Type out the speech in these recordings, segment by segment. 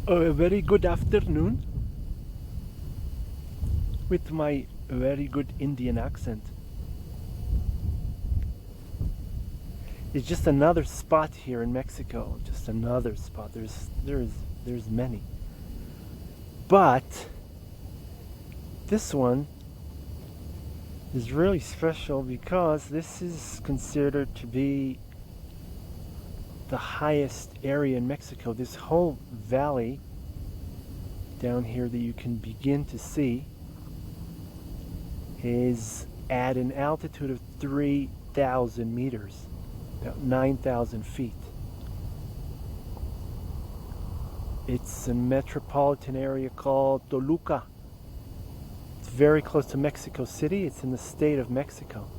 A very good afternoon with my very good Indian accent. It's just another spot here in Mexico. Just another spot. There's many. But this one is really special because this is considered to be the highest area in Mexico. This whole valley down here that you can begin to see is at an altitude of 3,000 meters, about 9,000 feet. It's a metropolitan area called Toluca. It's very close to Mexico City. It's in the state of Mexico.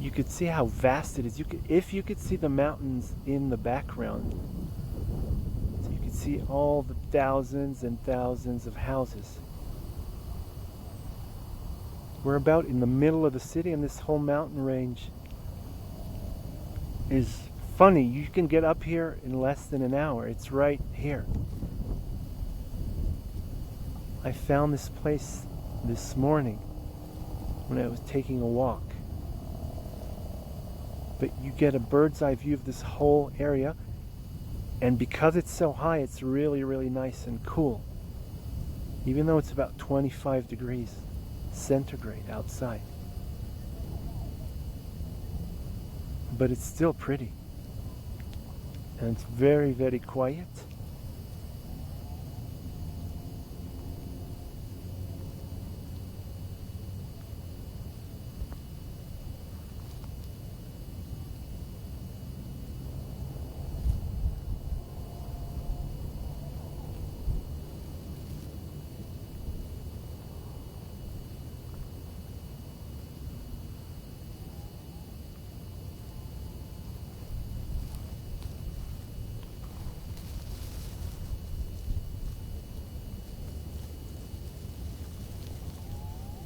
You could see how vast it is. If you could see the mountains in the background, so you could see all the thousands and thousands of houses. We're about in the middle of the city, and this whole mountain range is funny. You can get up here in less than an hour. It's right here. I found this place this morning when I was taking a walk. But you get a bird's eye view of this whole area, and because it's so high, it's really, really nice and cool. Even though it's about 25 degrees centigrade outside. But it's still pretty. And it's very, very quiet.